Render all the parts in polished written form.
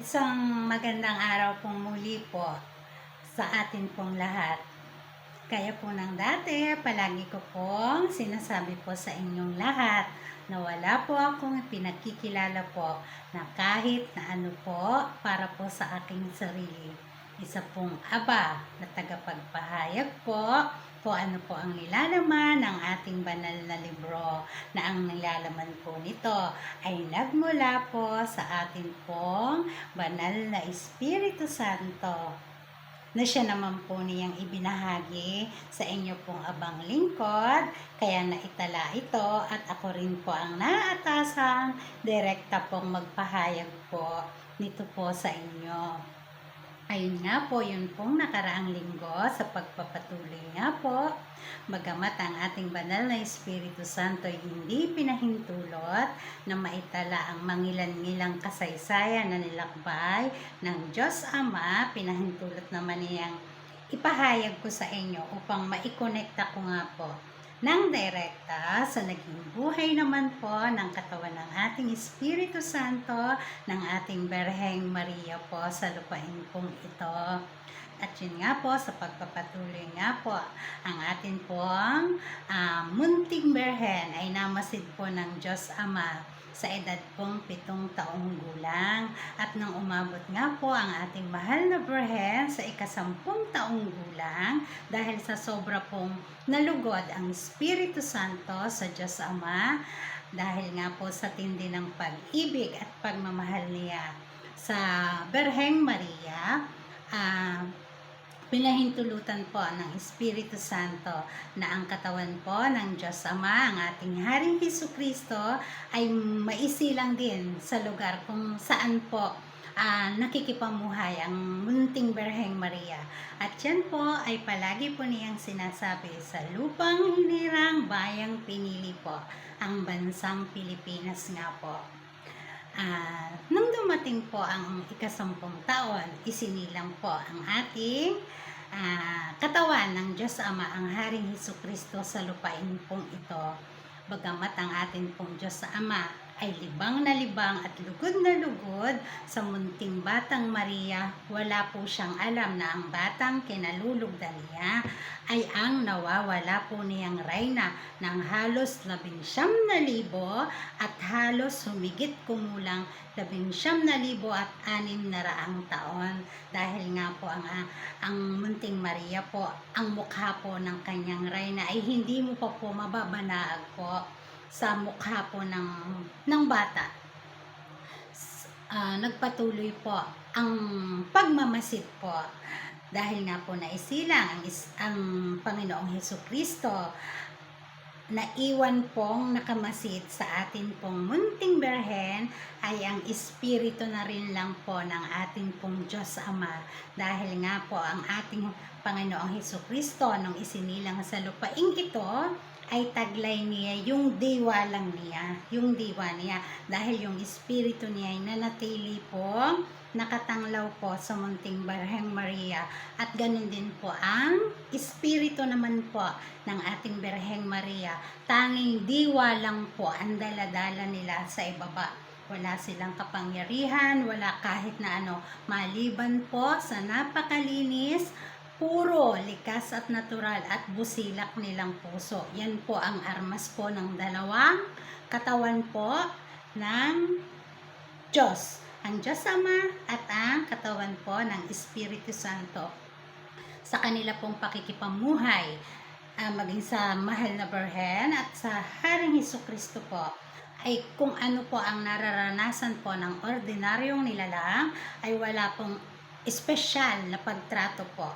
Isang magandang araw pong muli po sa atin pong lahat. Kaya po ng dati, palagi ko pong sinasabi po sa inyong lahat na wala po akong pinagkikilala po na kahit na ano po para po sa aking sarili. Isa pong Aba na tagapagpahayag po kung ano po ang nilalaman ng ating banal na libro, na ang nilalaman po nito ay nagmula po sa ating pong banal na Espiritu Santo, na siya naman po niyang ibinahagi sa inyo pong abang lingkod, kaya naitala ito at ako rin po ang naatasang direkta pong magpahayag po nito po sa inyo. Ayun nga po, yun pong nakaraang linggo sa pagpapatuloy nga po, bagamat ang ating banal na Espiritu Santo ay hindi pinahintulot na maitala ang mangilan-ngilang kasaysayan na nilakbay ng Diyos Ama, pinahintulot naman niyang ipahayag ko sa inyo upang maikonekta ko nga po ng direkta sa naging buhay naman po ng katawan ng ating Espiritu Santo, ng ating Berheng Maria po sa lupain pong ito. At yun nga po, sa pagpapatuloy nga po, ang atin pong munting Berhen ay namasid po ng Diyos Ama sa edad pong 7 taong gulang. At nang umabot nga po ang ating mahal na Berhen sa ika-10 taong gulang, dahil sa sobra pong nalugod ang Espiritu Santo sa Diyos Ama, dahil nga po sa tindi ng pag-ibig at pagmamahal niya sa Berheng Maria, pinahintulutan po ng Espiritu Santo na ang katawan po ng Diyos Ama, ang ating Haring Hesukristo, ay maisilang din sa lugar kung saan po nakikipamuhay ang munting Berheng Maria. At yan po ay palagi po niyang sinasabi, sa lupang hinirang bayang pinili po, ang bansang Pilipinas nga po. Nung dumating po ang ika-10 taon, isinilang po ang ating katawan ng Diyos Ama, ang Haring Hesukristo sa lupain pong ito. Bagamat ang atin pong Diyos Ama ay libang na libang at lugod na lugod sa munting batang Maria, wala po siyang alam na ang batang kinalulugdan niya ay ang nawawala po niyang reyna ng halos 19,000 at halos humigit kumulang 19,600 taon. Dahil nga po ang munting Maria po, ang mukha po ng kanyang reyna ay hindi mo pa po mababanaag po sa mukha po ng bata. Nagpatuloy po ang pagmamasid po, dahil nga po naisilang ang Panginoong Hesukristo, naiwan pong nakamasid sa atin pong munting Berhen ay ang Espiritu na rin lang po ng ating pong Diyos Ama, dahil nga po ang ating Panginoong Hesukristo nung isinilang sa lupaing ito ay taglay niya yung diwa lang niya, yung diwa niya, dahil yung Espiritu niya ay nanatili po nakatanglaw po sa munting Berheng Maria. At ganun din po ang Espiritu naman po ng ating Berheng Maria, tanging diwa lang po ang daladala nila sa ibaba. Wala silang kapangyarihan, wala kahit na ano, maliban po sa napakalinis, puro, likas at natural at busilak nilang puso. Yan po ang armas po ng dalawang katawan po ng Diyos. Ang Diyos Ama at ang katawan po ng Espiritu Santo. Sa kanila pong pakikipamuhay, maging sa mahal na Berhen at sa Haring Hesukristo po, ay kung ano po ang nararanasan po ng ordinaryong nilalang, ay wala pong espesyal na pagtrato po.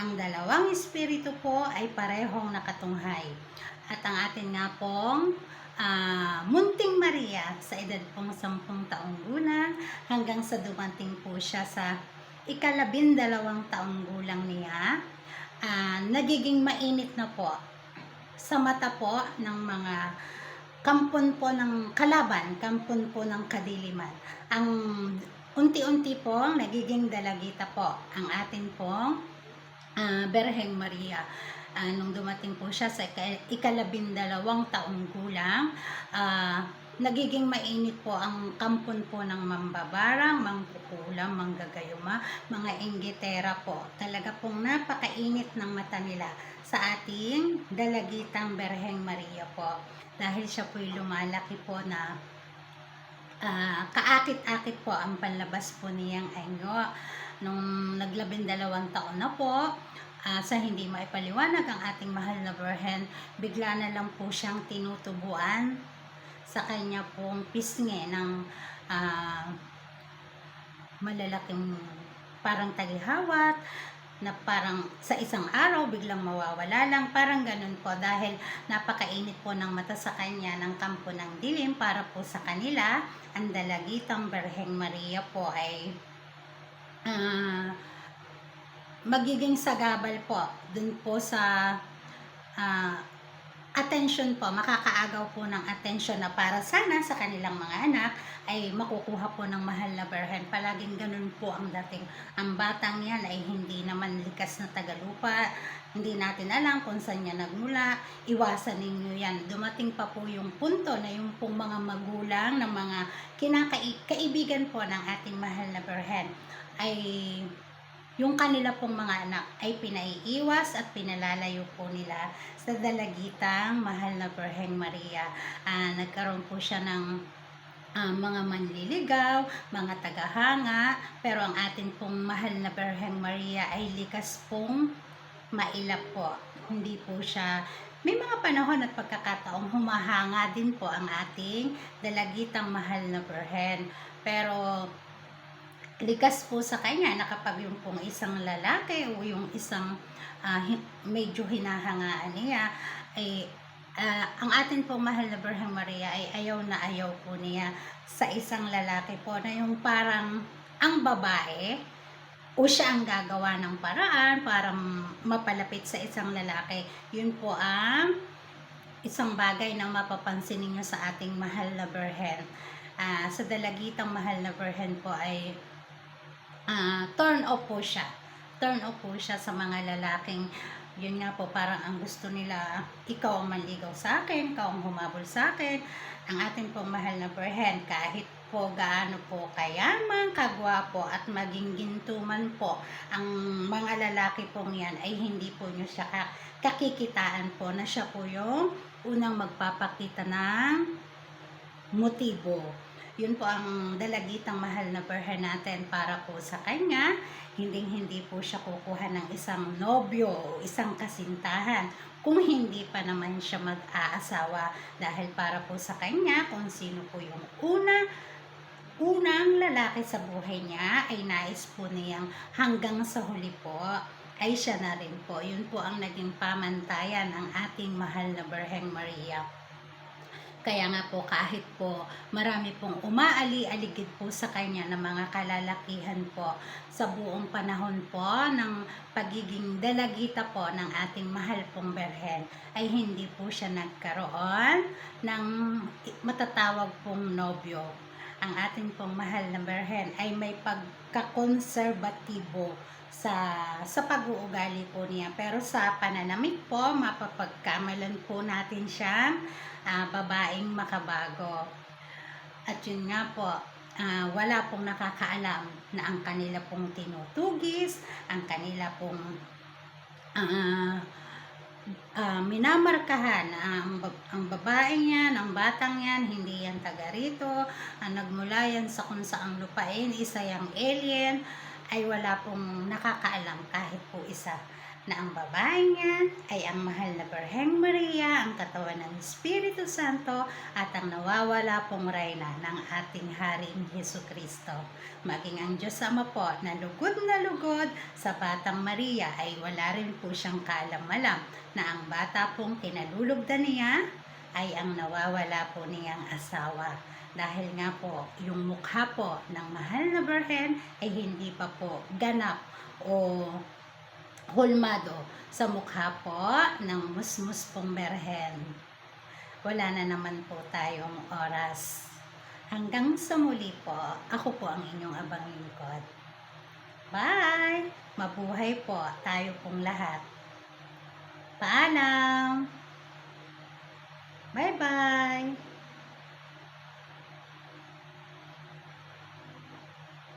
Ang dalawang espiritu po ay parehong nakatunghay. At ang atin nga pong munting Maria sa edad pong 10 taong gulang, hanggang sa dumating po siya sa ika-12 taong gulang niya, nagiging mainit na po sa mata po ng mga kampon po ng kalaban, kampon po ng kadiliman. Ang unti-unti pong nagiging dalagita po ang atin pong Berheng Maria. Nung dumating po siya sa ika-12 taong gulang, nagiging mainit po ang kampon po ng mambabarang, mangkukulam, manggagayuma, mga inggitera po. Talaga pong napakainit ng mata nila sa ating dalagitang Berheng Maria po. Dahil siya po'y lumalaki po na kaakit-akit po ang panlabas po niyang anyo. Nung naglabindalawang taon na po, sa hindi maipaliwanag ang ating mahal na Berhen, bigla na lang po siyang tinutubuan sa kanya pong pisngi ng malalaking parang tagihawat na parang sa isang araw biglang mawawala lang, parang ganun po dahil napakainit po ng mata sa kanya ng kampo ng dilim. Para po sa kanila, ang dalagitang Berheng Maria po ay magiging sagabal po dun po sa attention po, makakaagaw po ng attention na para sana sa kanilang mga anak ay makukuha po ng mahal na Berhen. Palaging ganun po ang dating. Ang batang yan ay hindi naman likas na tagalupa, hindi natin alam kung saan niya nagmula. Iwasan ninyo yan. Dumating pa po yung punto na yung pong mga magulang ng mga kaibigan po ng ating mahal na Berhen ay yung kanila pong mga anak ay pinaiiwas at pinalalayo po nila sa dalagitang mahal na Berheng Maria. Nagkaroon po siya ng mga manliligaw, mga tagahanga, pero ang atin pong mahal na Berheng Maria ay likas pong mailap po. Hindi po siya, may mga panahon at pagkakataong humahanga din po ang ating dalagitang mahal na Berhen. Pero likas po sa kanya na kapag yung pong isang lalaki o yung isang medyo hinahangaan niya ay ang atin pong mahal na Berheng Maria ay ayaw na ayaw po niya sa isang lalaki po na yung parang ang babae o siya ang gagawa ng paraan para mapalapit sa isang lalaki. Yun po ang isang bagay na mapapansin ninyo sa ating mahal na Berhen. Sa dalagitang mahal na Berhen po ay turn off po siya. Turn off po siya sa mga lalaking, yun nga po, parang ang gusto nila, ikaw ang manligaw sa akin, ikaw ang humabol sa akin. Ang ating pong mahal na Berhen, kahit po gaano po kayaman, kagwapo at maging gintuman po ang mga lalaki pong yan, ay hindi po nyo siya kakikitaan po na siya po yung unang magpapakita ng motibo. Yun po ang dalagitang mahal na Berhen natin para po sa kanya. Hindi po siya kukuha ng isang nobyo o isang kasintahan kung hindi pa naman siya mag-aasawa, dahil para po sa kanya, kung sino po yung unang lalaki sa buhay niya ay nais po niyang hanggang sa huli po ay siya na rin po. Yun po ang naging pamantayan ng ating mahal na Berheng Maria. Kaya nga po, kahit po marami pong umaali-aligid po sa kanya ng mga kalalakihan po sa buong panahon po ng pagiging dalagita po ng ating mahal pong Berhen, ay hindi po siya nagkaroon ng matatawag pong nobyo. Ang ating pong mahal na Berhen ay may pagkakonserbatibo sa pag-uugali po niya, pero sa pananamit po mapapagkamalan po natin siyang babaeng makabago. At yun nga po, wala pong nakakaalam na ang kanila pong tinutugis, ang kanila pong minamarkahan, ang babaeng yan, ang batang yan, hindi yan taga rito, nagmula yan sa kung saang lupain, isa yung alien, ay wala pong nakakaalam kahit po isa, na ang babaeng yan ay ang mahal na Berheng Maria, ang katawan ng Espiritu Santo, at ang nawawala pong reyna ng ating Haring Jesucristo. Maging ang Diyos Ama po na lugod sa Batang Maria ay wala rin po siyang kaalam-alam na ang bata pong kinalulugdan niya ay ang nawawala po niyang asawa. Dahil nga po, yung mukha po ng mahal na Berhen ay hindi pa po ganap o hulmado sa mukha po ng musmus pong Berhen. Wala na naman po tayong oras. Hanggang sa muli po, ako po ang inyong abang lingkod. Bye! Mabuhay po tayo pong lahat. Paalam! Bye-bye!